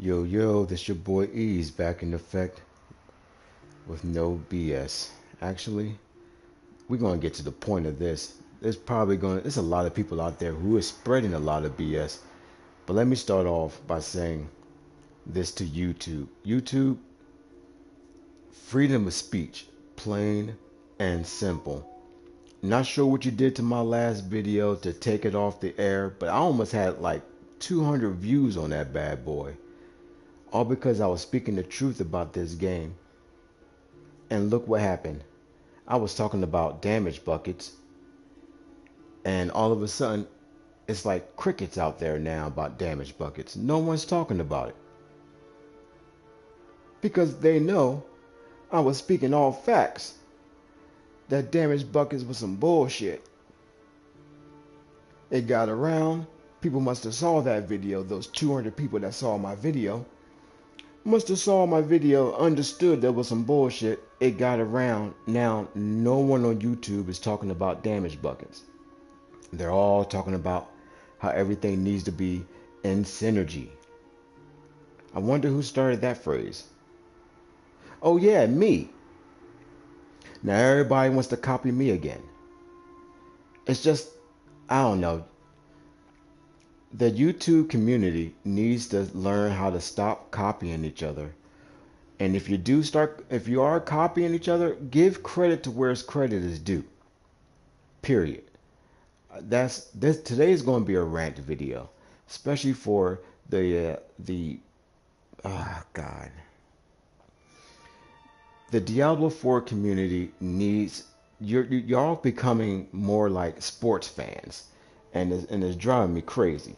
Yo, yo, this your boy Ease back in effect with no BS. Actually, we're going to get to the point of this. There's a lot of people out there who is spreading a lot of BS. But let me start off by saying this to YouTube. YouTube, freedom of speech, plain and simple. Not sure what you did to my last video to take it off the air, but I almost had like 200 views on that bad boy. All because I was speaking the truth about this game. And look what happened. I was talking about damage buckets, and all of a sudden, it's like crickets out there now about damage buckets. No one's talking about it. Because they know I was speaking all facts. That damage buckets was some bullshit. It got around. People must have saw that video. Those 200 people that saw my video must have saw my video, understood there was some bullshit. It got around. Now no one on YouTube is talking about damage buckets. They're all talking about how everything needs to be in synergy. I wonder who started that phrase. Oh yeah, me. Now everybody wants to copy me again. It's just, I don't know. The YouTube community needs to learn how to stop copying each other. And if you are copying each other, give credit to where credit is due. Period. Today is going to be a rant video, especially for the oh God. The Diablo 4 community needs y'all becoming more like sports fans, and it's driving me crazy.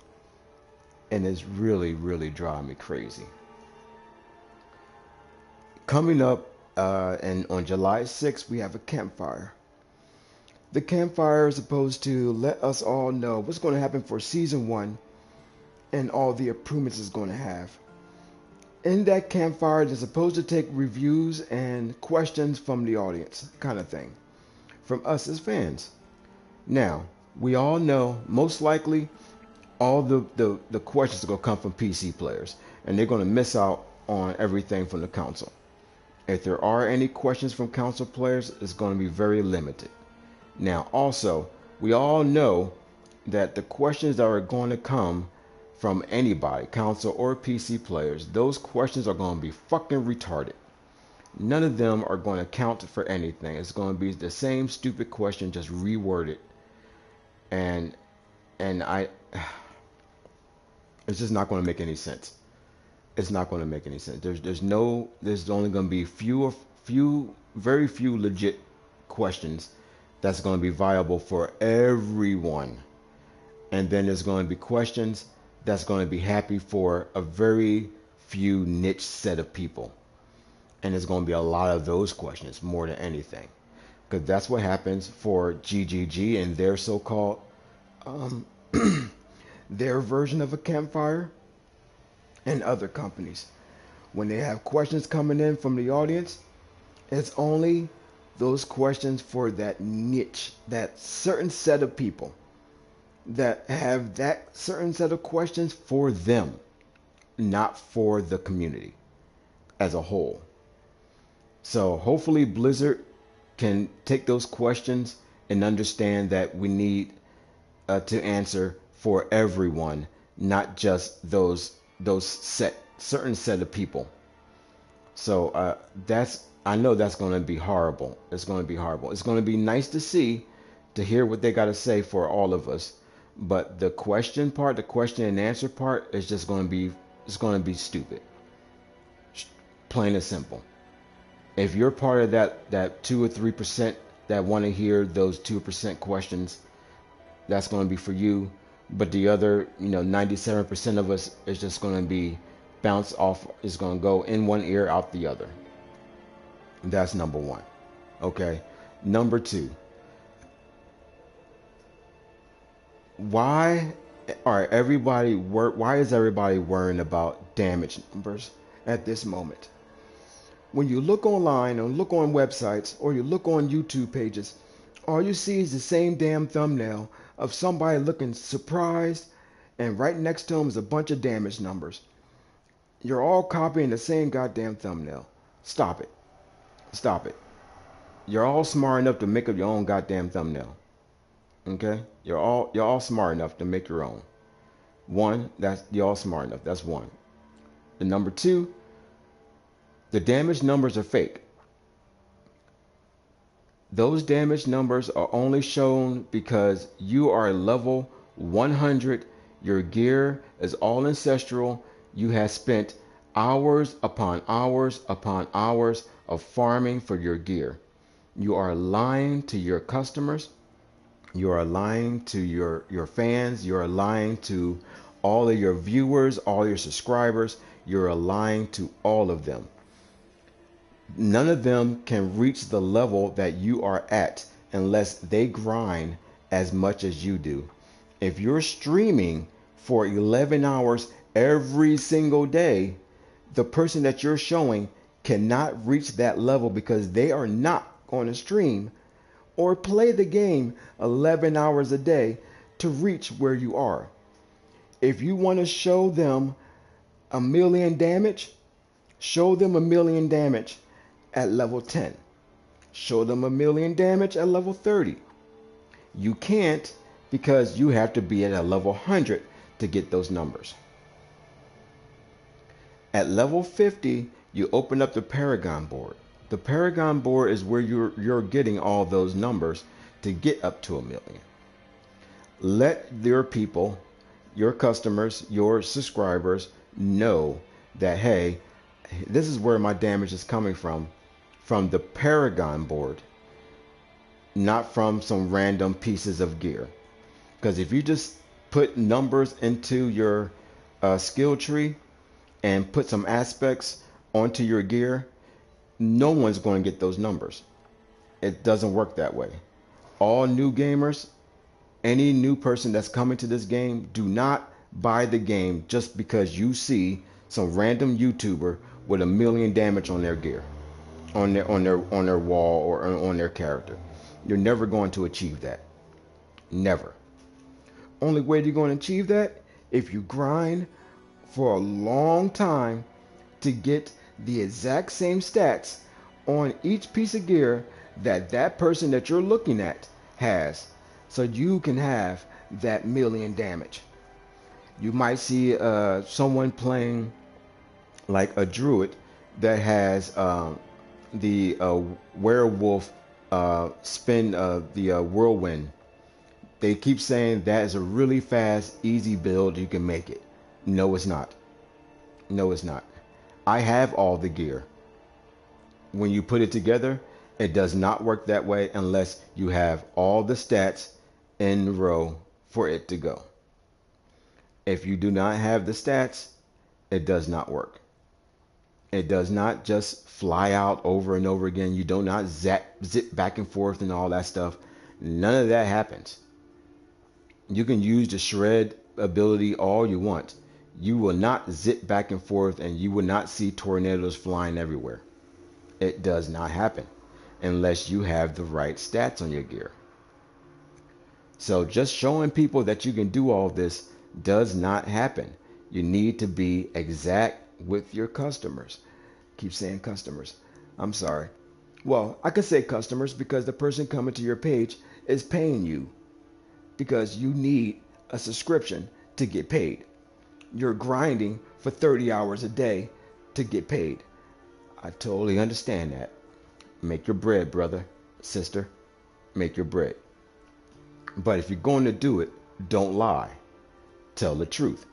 And it's really driving me crazy. Coming up, and on July 6th, we have a campfire. The campfire is supposed to let us all know what's going to happen for season 1 and all the improvements it's going to have. In that campfire, they're supposed to take reviews and questions from the audience, kind of thing, from us as fans. Now, we all know most likely all the questions are going to come from PC players, and they're going to miss out on everything from the console. If there are any questions from console players, it's going to be very limited. Now, also, we all know that the questions that are going to come from anybody, console or PC players, those questions are going to be fucking retarded. None of them are going to count for anything. It's going to be the same stupid question, just reworded. And I, it's just not going to make any sense. It's not going to make any sense. There's only going to be very few legit questions that's going to be viable for everyone. And then there's going to be questions that's going to be happy for a very few niche set of people. And there's going to be a lot of those questions more than anything. Because that's what happens for GGG and their so-called, their version of a campfire, and other companies. When they have questions coming in from the audience, it's only those questions for that niche, that certain set of people that have that certain set of questions for them, not for the community as a whole. So hopefully Blizzard can take those questions and understand that we need to answer for everyone, not just those certain set of people. So I know that's going to be horrible. It's going to be horrible. It's going to be nice to hear what they got to say for all of us. But the question and answer part is just going to be stupid. Plain and simple. If you're part of that 2 or 3% that want to hear those 2% questions, that's going to be for you. But the other, 97% of us is just going to be bounced off. Is going to go in one ear, out the other. That's number one. Okay. Number two. Why is everybody worrying about damage numbers at this moment? When you look online or look on websites or you look on YouTube pages, all you see is the same damn thumbnail of somebody looking surprised, and right next to them is a bunch of damage numbers. You're all copying the same goddamn thumbnail. Stop it. Stop it. You're all smart enough to make up your own goddamn thumbnail. Okay? You're all smart enough to make your own. One, that's you're all smart enough. That's one. And number two, the damage numbers are fake. Those damage numbers are only shown because you are level 100. Your gear is all ancestral. You have spent hours upon hours upon hours of farming for your gear. You are lying to your customers. You are lying to your fans. You are lying to all of your viewers, all your subscribers. You're lying to all of them. None of them can reach the level that you are at unless they grind as much as you do. If you're streaming for 11 hours every single day, the person that you're showing cannot reach that level because they are not going to stream or play the game 11 hours a day to reach where you are. If you want to show them a million damage, show them a million damage at level 10. Show them a million damage at level 30. You can't because you have to be at a level 100 to get those numbers. At level 50, you open up the Paragon board. The Paragon board is where you're getting all those numbers to get up to a million. Let your people, your customers, your subscribers know that, hey, this is where my damage is coming from the Paragon board, not from some random pieces of gear. Because if you just put numbers into your skill tree and put some aspects onto your gear, no one's going to get those numbers. It doesn't work that way. All new gamers, any new person that's coming to this game, do not buy the game just because you see some random YouTuber with a million damage on their gear, on their wall or on their character. You're never going to achieve that. Never. Only way you're going to achieve that if you grind for a long time to get the exact same stats on each piece of gear that person that you're looking at has, so you can have that million damage. You might see someone playing like a druid that has the werewolf spin the whirlwind. They keep saying that is a really fast, easy build. You can make it. No, it's not. No, it's not. I have all the gear. When you put it together, it does not work that way unless you have all the stats in a row for it to go. If you do not have the stats, it does not work. It does not just fly out over and over again. You do not zip back and forth and all that stuff. None of that happens. You can use the shred ability all you want. You will not zip back and forth and you will not see tornadoes flying everywhere. It does not happen unless you have the right stats on your gear. So just showing people that you can do all this does not happen. You need to be exact with your customers. Keep saying customers. I'm sorry. Well, I could say customers because the person coming to your page is paying you because you need a subscription to get paid. You're grinding for 30 hours a day to get paid. I totally understand that. Make your bread, brother, sister. Make your bread. But if you're going to do it, don't lie. Tell the truth.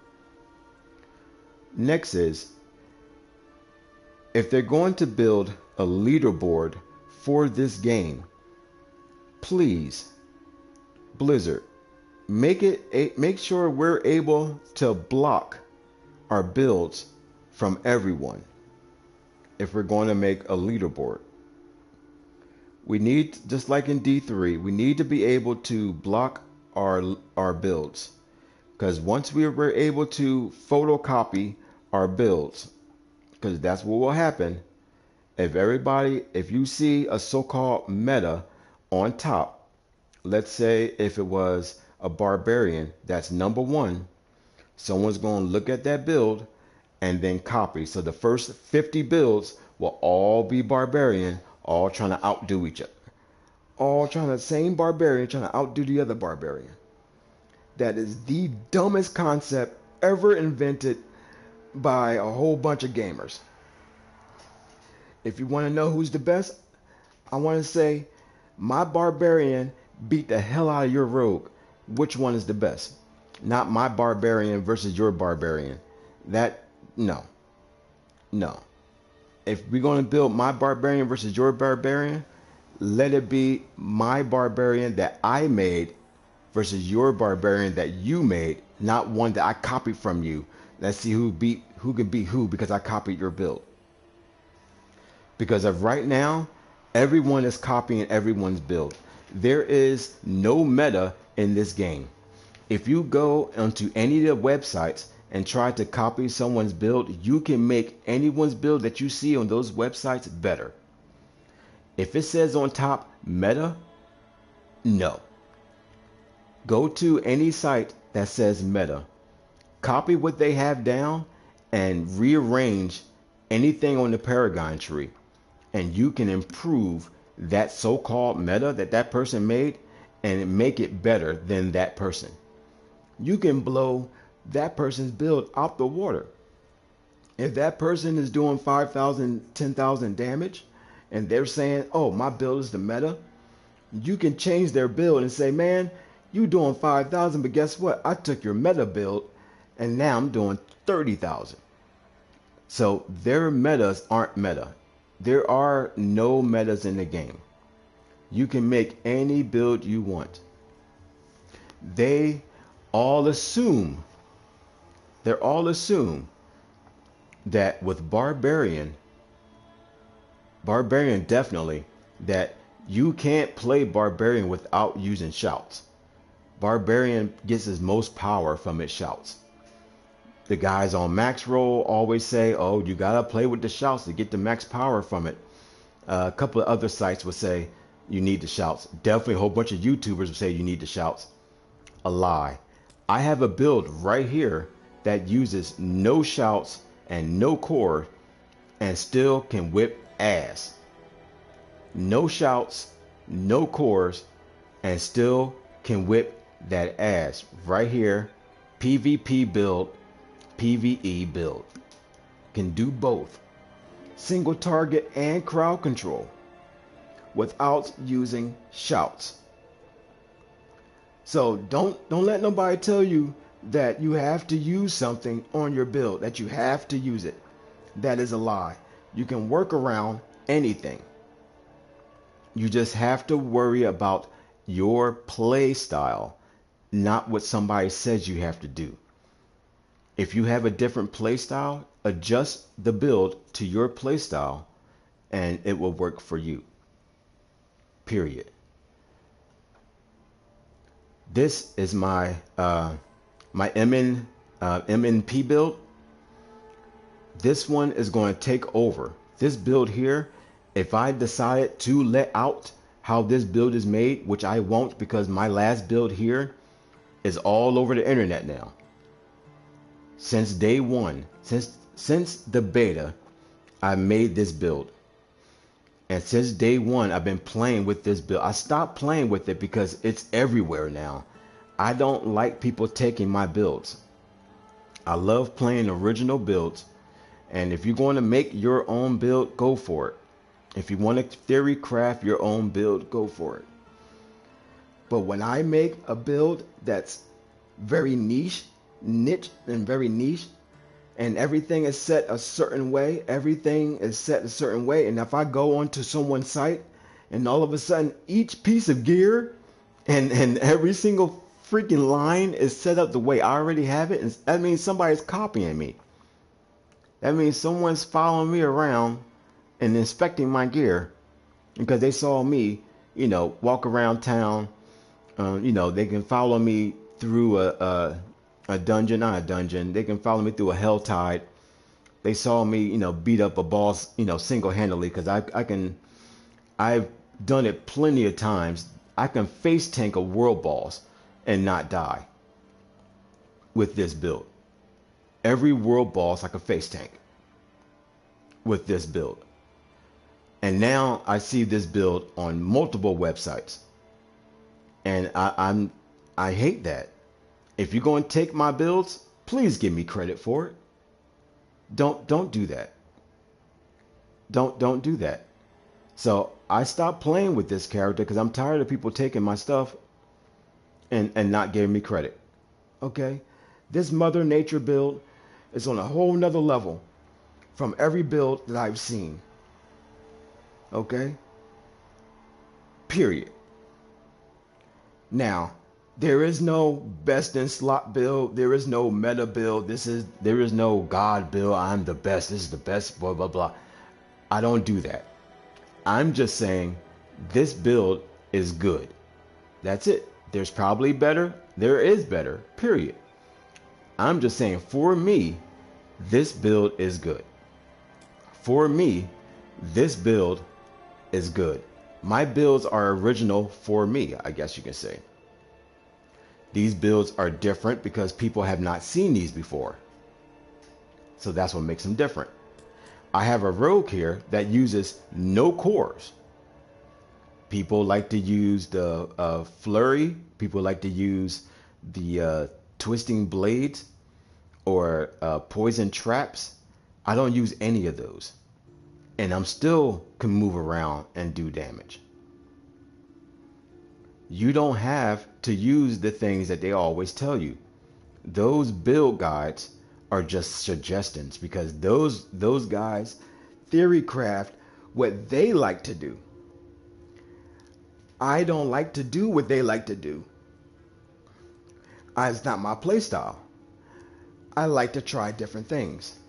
Next is, if they're going to build a leaderboard for this game, please, Blizzard, make sure we're able to block our builds from everyone. If we're going to make a leaderboard, we need, just like in D3, we need to be able to block our builds, because once we're able to photocopy our builds, because that's what will happen. If you see a so-called meta on top, let's say if it was a barbarian that's number one, someone's going to look at that build and then copy. So the first 50 builds will all be barbarian, all trying to outdo each other. All trying to, same barbarian trying to outdo the other barbarian. That is the dumbest concept ever invented by a whole bunch of gamers. If you want to know who's the best, I want to say my barbarian beat the hell out of your rogue. Which one is the best? Not my barbarian versus your barbarian. That, no. No. If we're going to build my barbarian versus your barbarian, let it be my barbarian that I made versus your barbarian that you made, not one that I copied from you. Let's see who can beat who because I copied your build. Because of right now, everyone is copying everyone's build. There is no meta in this game. If you go onto any of the websites and try to copy someone's build, you can make anyone's build that you see on those websites better. If it says on top meta, no. Go to any site that says meta, copy what they have down, and rearrange anything on the Paragon tree, and you can improve that so-called meta that that person made and make it better than that person. You can blow that person's build out the water. If that person is doing 5,000, 10,000 damage, and they're saying, oh, my build is the meta, you can change their build and say, man, you doing 5,000, but guess what? I took your meta build, and now I'm doing 30,000. So their metas aren't meta. There are no metas in the game. You can make any build you want. They all assume that with Barbarian definitely, that you can't play Barbarian without using shouts. Barbarian gets his most power from its shouts. The guys on max roll always say, oh, you gotta play with the shouts to get the max power from it. A couple of other sites would say you need the shouts. Definitely a whole bunch of YouTubers would say you need the shouts. A lie. I have a build right here that uses no shouts and no core and still can whip ass. No shouts, no cores, and still can whip that ass. Right here, PvP build, PvE build. Can do both. Single target and crowd control without using shouts. So don't let nobody tell you that you have to use something on your build, that you have to use it. That is a lie. You can work around anything. You just have to worry about your play style, not what somebody says you have to do. If you have a different play style, adjust the build to your play style and it will work for you. Period. This is my my MNP build. This one is going to take over. This build here, if I decided to let out how this build is made, which I won't because my last build here is all over the internet now. Since day one, since the beta, I made this build. And since day one, I've been playing with this build. I stopped playing with it because it's everywhere now. I don't like people taking my builds. I love playing original builds. And if you're going to make your own build, go for it. If you want to theory craft your own build, go for it. But when I make a build that's very niche, and everything is set a certain way, and if I go onto someone's site and all of a sudden each piece of gear and every single freaking line is set up the way I already have it, and that means somebody's copying me. That means someone's following me around and inspecting my gear because they saw me, walk around town. They can follow me through a dungeon, not a dungeon. They can follow me through a hell tide. They saw me, beat up a boss, single-handedly because I've done it plenty of times. I can face tank a world boss and not die with this build. every world boss like a face tank with this build. And now I see this build on multiple websites. And I hate that. If you're going to take my builds, please give me credit for it. Don't do that. Don't do that. So I stopped playing with this character because I'm tired of people taking my stuff and not giving me credit. Okay? This Mother Nature build is on a whole nother level from every build that I've seen. Okay? Period. Now, there is no best in slot build. There is no meta build. There is no God build. I'm the best. This is the best. Blah blah blah. I don't do that. I'm just saying this build is good. That's it. There's probably better. There is better. Period. I'm just saying for me, this build is good. For me, this build is good. My builds are original for me, I guess you can say. These builds are different because people have not seen these before. So that's what makes them different. I have a rogue here that uses no cores. People like to use the flurry. People like to use the twisting blades or poison traps. I don't use any of those. And I'm still can move around and do damage. You don't have to use the things that they always tell you. Those build guides are just suggestions because those guys theory craft what they like to do. I don't like to do what they like to do. It's not my play style. I like to try different things.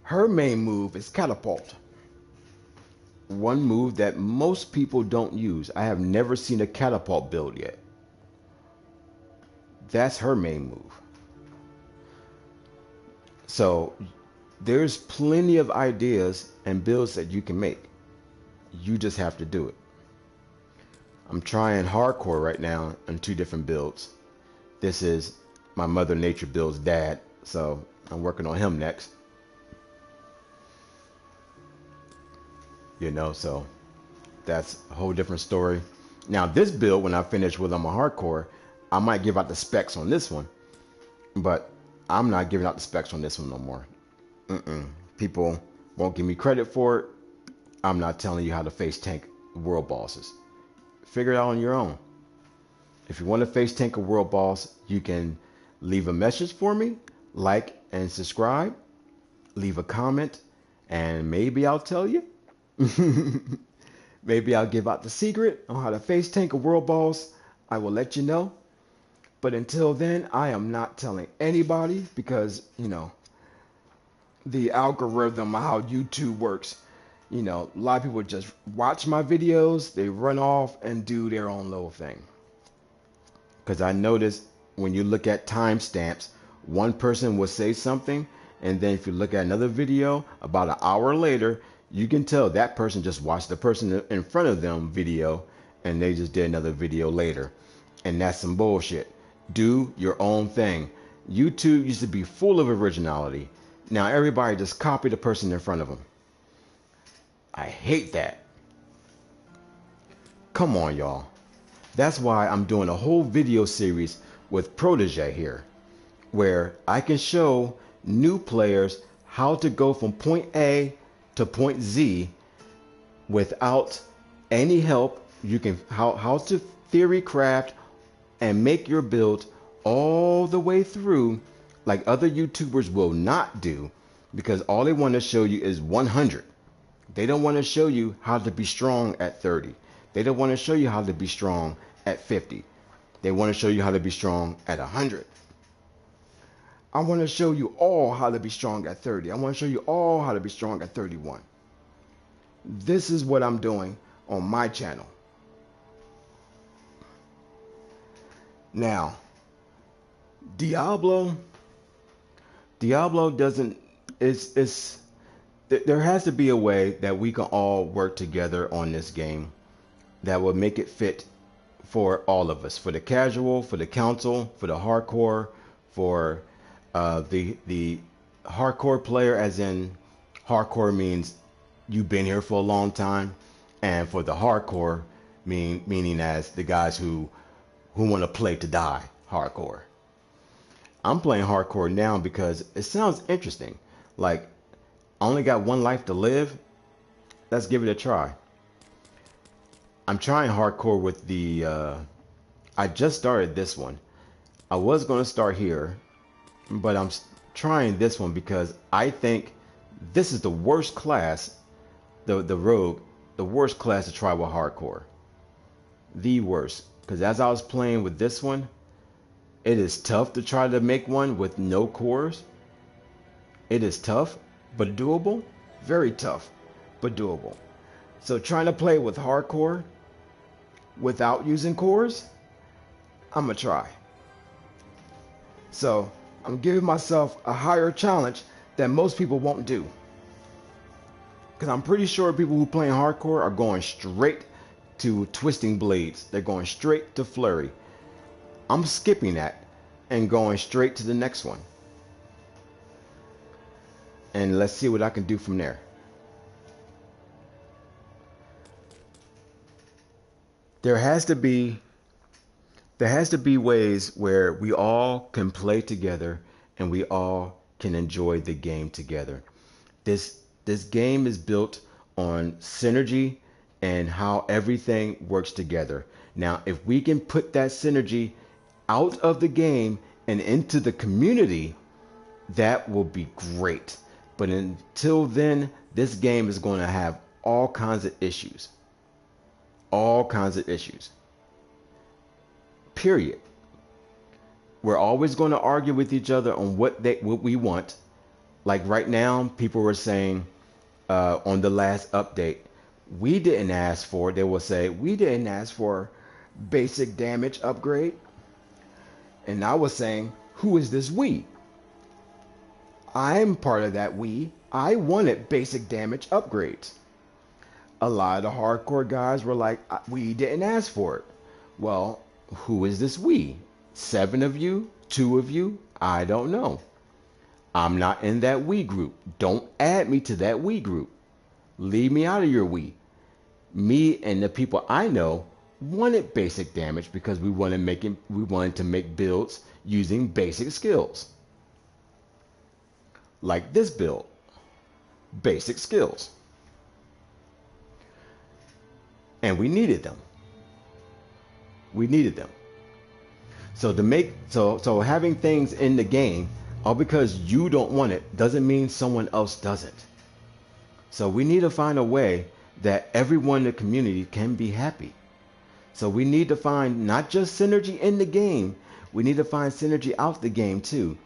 Her main move is catapult. One move that most people don't use. I have never seen a catapult build yet. That's her main move. So there's plenty of ideas and builds that you can make. You just have to do it. I'm trying hardcore right now on 2 different builds. This is my Mother Nature build's dad, so I'm working on him next. You know, so that's a whole different story. Now this build, when I finish with on my hardcore, I might give out the specs on this one, but I'm not giving out the specs on this one no more. People won't give me credit for it. I'm not telling you how to face tank world bosses. Figure it out on your own. If you want to face tank a world boss, you can leave a message for me, like and subscribe, leave a comment, and maybe I'll tell you. Maybe I'll give out the secret on how to face tank a world boss. I will let you know. But until then, I am not telling anybody because, you know, the algorithm of how YouTube works. You know, a lot of people just watch my videos, they run off and do their own little thing. Because I noticed when you look at timestamps, one person will say something, and then if you look at another video about an hour later, you can tell that person just watched the person in front of them video and they just did another video later. And that's some bullshit. Do your own thing. YouTube used to be full of originality. Now everybody just copy the person in front of them. I hate that. Come on, y'all. That's why I'm doing a whole video series with Protege here, where I can show new players how to go from point A to point Z without any help. You can how to theory craft and make your build all the way through like other YouTubers will not do, because all they want to show you is 100. They don't want to show you how to be strong at 30. They don't want to show you how to be strong at 50. They want to show you how to be strong at 100. I want to show you all how to be strong at 30. I want to show you all how to be strong at 31. This is what I'm doing on my channel. Now, Diablo doesn't, there has to be a way that we can all work together on this game that will make it fit for all of us, for the casual, for the council, for the hardcore, for The hardcore player, as in hardcore means you've been here for a long time, and for the hardcore meaning as the guys who want to play to die hardcore. I'm playing hardcore now because it sounds interesting. Like, I only got one life to live. Let's give it a try. I'm trying hardcore with the. I just started this one. I was going to start here, but I'm trying this one because I think this is the worst class, the rogue, the worst class to try with hardcore. The worst. Because as I was playing with this one, it is tough to try to make one with no cores. It is tough, but doable. Very tough, but doable. So trying to play with hardcore without using cores, I'm gonna try. So I'm giving myself a higher challenge that most people won't do. Because I'm pretty sure people who play hardcore are going straight to twisting blades. They're going straight to flurry. I'm skipping that and going straight to the next one. And let's see what I can do from there. There has to be ways where we all can play together and we all can enjoy the game together. This game is built on synergy and how everything works together. Now, if we can put that synergy out of the game and into the community, that will be great. But until then, this game is going to have all kinds of issues. All kinds of issues. Period. We're always going to argue with each other on what we want. Like right now, people were saying on the last update, we didn't ask for, they will say, we didn't ask for basic damage upgrade. And I was saying, who is this we? I'm part of that we. I wanted basic damage upgrades. A lot of the hardcore guys were like, we didn't ask for it. Well, who is this we? 7 of you? 2 of you? I don't know. I'm not in that we group. Don't add me to that we group. Leave me out of your we. Me and the people I know wanted basic damage because we wanted to make builds using basic skills. Like this build. Basic skills. And we needed them. We needed them. So having things in the game, all because you don't want it, doesn't mean someone else doesn't. So we need to find a way that everyone in the community can be happy. So we need to find not just synergy in the game, we need to find synergy out the game too.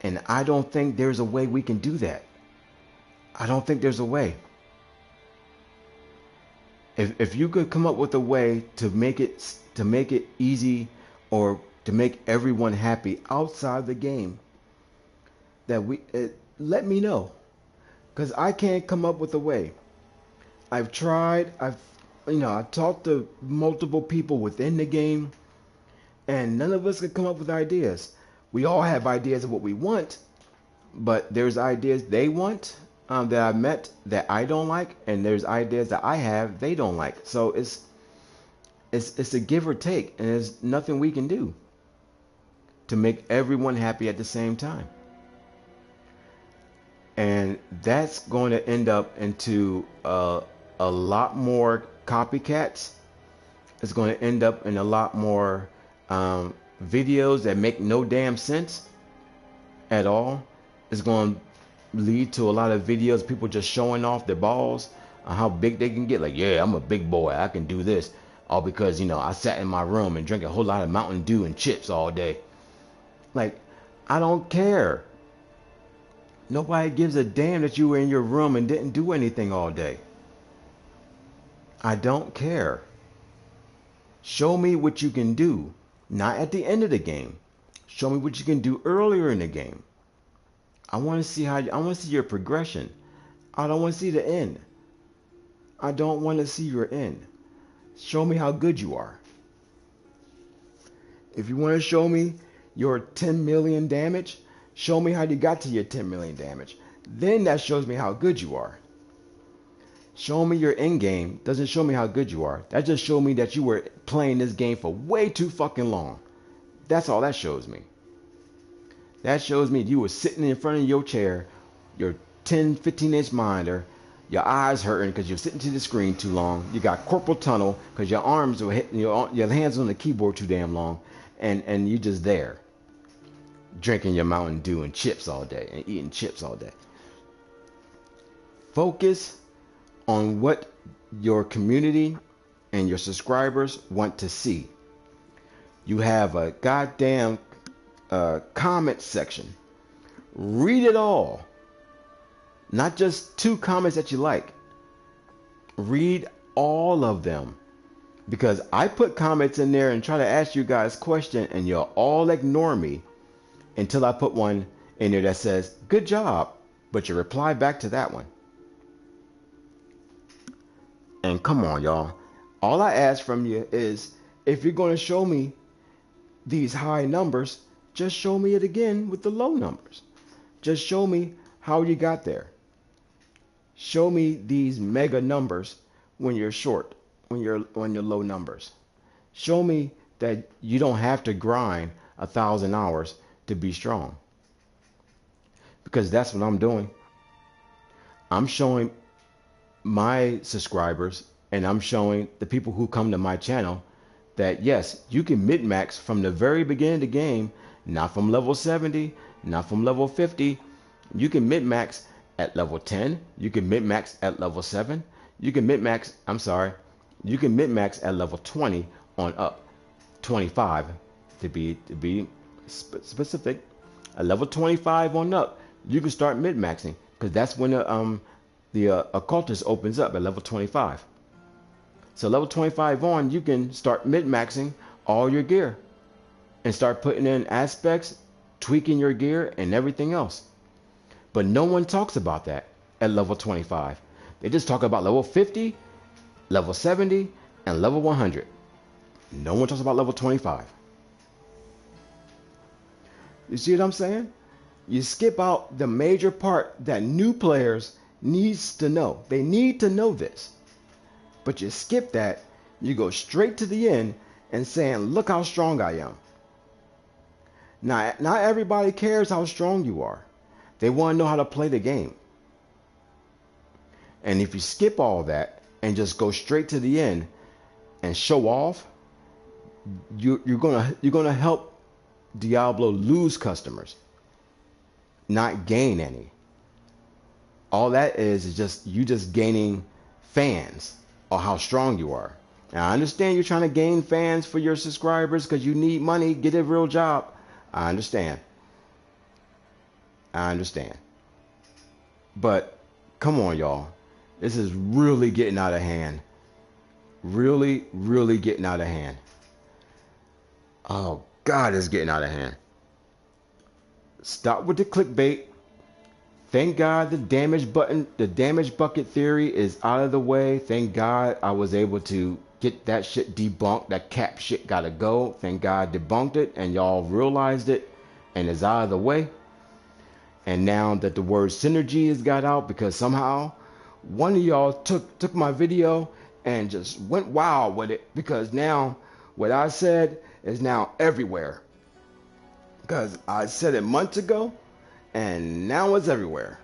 And I don't think there's a way we can do that. I don't think there's a way. If you could come up with a way to make it easy or to make everyone happy outside the game, let me know, because I can't come up with a way. I've tried. I talked to multiple people within the game, and none of us could come up with ideas. We all have ideas of what we want, but there's ideas they want that I met that I don't like, and there's ideas that I have they don't like. So it's a give or take, and there's nothing we can do to make everyone happy at the same time. And that's going to end up into a lot more copycats. It's going to end up in a lot more videos that make no damn sense at all. It's going to lead to a lot of videos, people just showing off their balls, how big they can get. Like, yeah, I'm a big boy, I can do this. All because, I sat in my room and drank a whole lot of Mountain Dew and chips all day. Like, I don't care. Nobody gives a damn that you were in your room and didn't do anything all day. I don't care. Show me what you can do. Not at the end of the game. Show me what you can do earlier in the game. I want to see your progression. I don't want to see the end. I don't want to see your end. Show me how good you are. If you want to show me your 10 million damage, Show me how you got to your 10 million damage. Then that shows me how good you are. Showing me your end game doesn't show me how good you are. That just showed me that you were playing this game for way too fucking long. That's all that shows me. That shows me you were sitting in front of your chair, your 10, 15-inch monitor, your eyes hurting because you're sitting to the screen too long. You got corporal tunnel because your arms were hitting your hands on the keyboard too damn long, and you just there, drinking your Mountain Dew and chips all day and eating chips all day. Focus on what your community and your subscribers want to see. You have a goddamn comment section. Read it all. Not just 2 comments that you like. Read all of them. Because I put comments in there and try to ask you guys questions and you'll all ignore me until I put one in there that says, good job. But you reply back to that one. And come on, y'all. All I ask from you is, if you're going to show me these high numbers, just show me it again with the low numbers. Just show me how you got there. Show me these mega numbers when you're short, when you're low numbers. Show me that you don't have to grind 1,000 hours to be strong. Because that's what I'm doing. I'm showing my subscribers and I'm showing the people who come to my channel that yes, you can min-max from the very beginning of the game, not from level 70, not from level 50. You can min-max at level 10, you can min-max at level 7, you can min-max, you can min-max at level 20 on up, 25 to be specific. At level 25 on up, you can start min-maxing because that's when the occultist opens up at level 25. So level 25 on, you can start min-maxing all your gear and start putting in aspects, tweaking your gear and everything else. But no one talks about that at level 25. They just talk about level 50, level 70, and level 100. No one talks about level 25. You see what I'm saying? You skip out the major part that new players needs to know. They need to know this. But you skip that, you go straight to the end and saying, look how strong I am. Now, not everybody cares how strong you are. They want to know how to play the game. And if you skip all that and just go straight to the end and show off, you're gonna help Diablo lose customers, not gain any. All that is just you just gaining fans or how strong you are. Now, I understand you're trying to gain fans for your subscribers because you need money, get a real job. I understand. But come on, y'all. This is really getting out of hand. Really, really getting out of hand. Oh, God, it's getting out of hand. Stop with the clickbait. Thank God the damage bucket theory is out of the way. Thank God I was able to get that shit debunked. That cap shit gotta go. Thank God I debunked it and y'all realized it and it's out of the way. And now that the word synergy has got out because somehow one of y'all took my video and just went wild with it because now what I said is now everywhere. Because I said it months ago and now it's everywhere.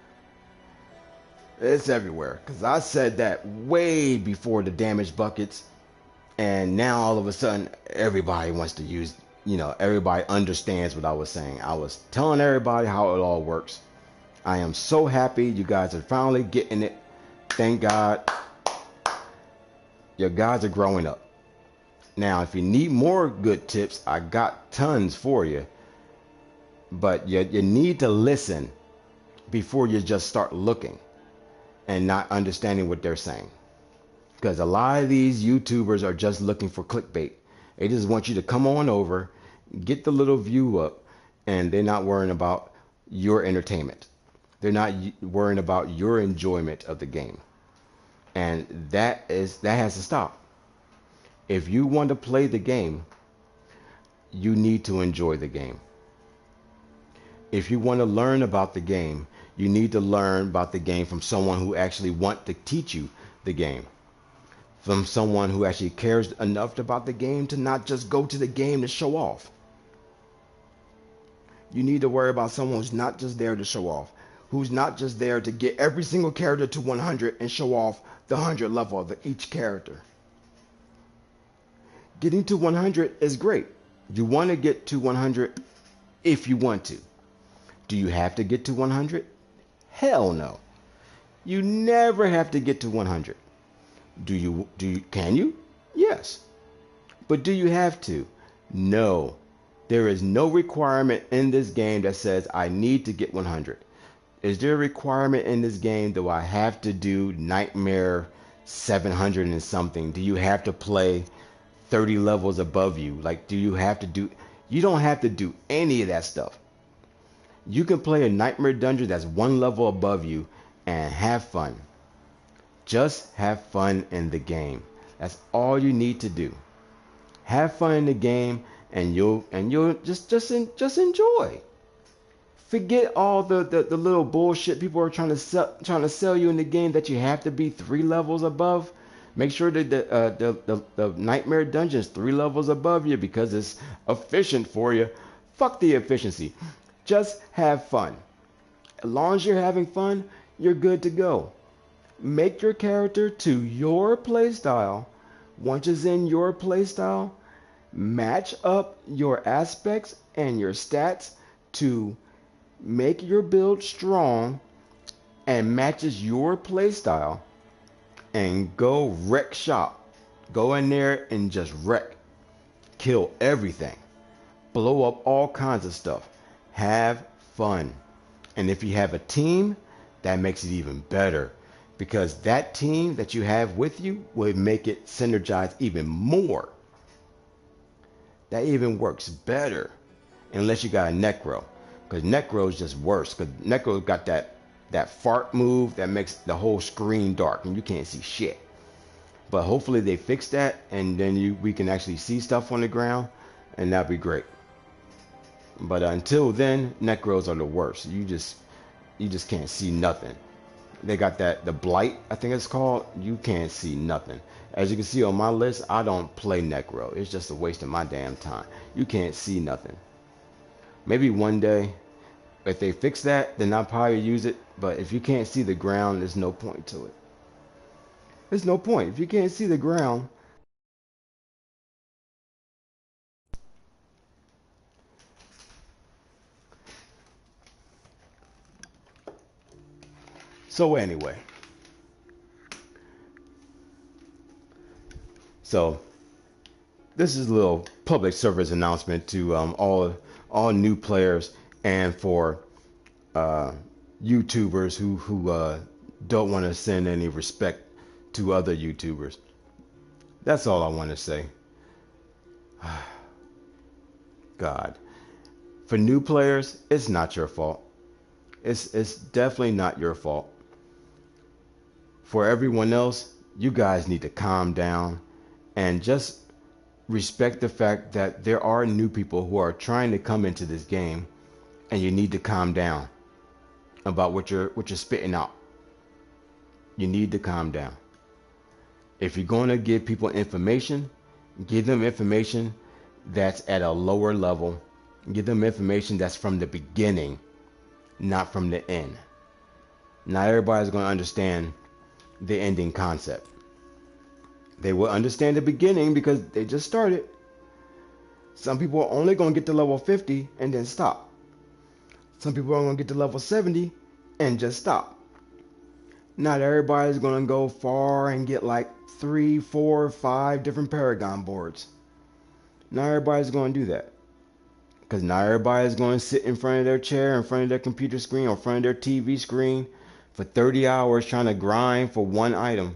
It's everywhere. Because I said that way before the damage buckets. And now all of a sudden, everybody wants to use, everybody understands what I was saying. I was telling everybody how it all works. I am so happy you guys are finally getting it. Thank God. Your guys are growing up. Now, if you need more good tips, I got tons for you. But you need to listen before you just start looking and not understanding what they're saying. Because a lot of these YouTubers are just looking for clickbait. They just want you to come on over, get the little view up, and they're not worrying about your entertainment. They're not worrying about your enjoyment of the game. And that has to stop. If you want to play the game, you need to enjoy the game. If you want to learn about the game, you need to learn about the game from someone who actually want to teach you the game. From someone who actually cares enough about the game to not just go to the game to show off. You need to worry about someone who's not just there to show off, who's not just there to get every single character to 100 and show off the 100 level of each character. Getting to 100 is great. You want to get to 100 if you want to. Do you have to get to 100? Hell no. You never have to get to 100. Can you? Yes. But do you have to? No. There is no requirement in this game that says I need to get 100. Is there a requirement in this game that I have to do Nightmare 700 and something? Do you have to play 30 levels above you? Like, do you have to do... You don't have to do any of that stuff. You can play a Nightmare dungeon that's one level above you and have fun. Just have fun in the game. That's all you need to do. Have fun in the game, and you'll just enjoy. Forget all the little bullshit people are trying to sell you in the game that you have to be 3 levels above. Make sure that the Nightmare dungeon is 3 levels above you because it's efficient for you. Fuck the efficiency. Just have fun. As long as you're having fun, you're good to go. Make your character to your playstyle. Once it's in your playstyle, match up your aspects and your stats to make your build strong and matches your playstyle, and go wreck shop. Go in there and just wreck. Kill everything. Blow up all kinds of stuff. Have fun. And if you have a team, that makes it even better, because that team that you have with you will make it synergize even more. That even works better, unless you got a Necro, because Necro is just worse, because Necro got that fart move that makes the whole screen dark and you can't see shit. But hopefully they fix that, and then we can actually see stuff on the ground, and that'd be great. But until then, Necros are the worst. You just can't see nothing. They got the blight, I think it's called. You can't see nothing. As you can see on my list, I don't play Necro. It's just a waste of my damn time. You can't see nothing. Maybe one day, if they fix that, then I'll probably use it. But if you can't see the ground, there's no point to it. There's no point. If you can't see the ground, so anyway. So this is a little public service announcement to all new players, and for YouTubers who don't want to send any respect to other YouTubers. That's all I want to say. God. For new players, it's not your fault. It's definitely not your fault. For everyone else, you guys need to calm down and just respect the fact that there are new people who are trying to come into this game, and you need to calm down about what you're spitting out. You need to calm down. If you're going to give people information, give them information that's at a lower level. Give them information that's from the beginning, not from the end. Not everybody's going to understand the ending concept. They will understand the beginning because they just started. Some people are only going to get to level 50 and then stop. Some people are going to get to level 70 and just stop. Not everybody's going to go far and get like 3, 4, 5 different Paragon boards. Not everybody's going to do that. Because not everybody's going to sit in front of their chair, in front of their computer screen, or in front of their TV screen for 30 hours trying to grind for one item.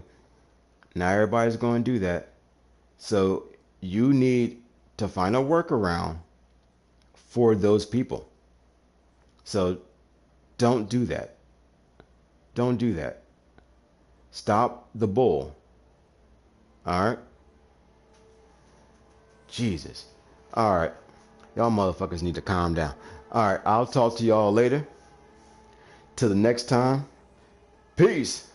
Not everybody's going to do that. So you need to find a workaround for those people. So don't do that. Don't do that. Stop the bull. All right? Jesus. All right. Y'all motherfuckers need to calm down. All right, I'll talk to y'all later. Till the next time, peace.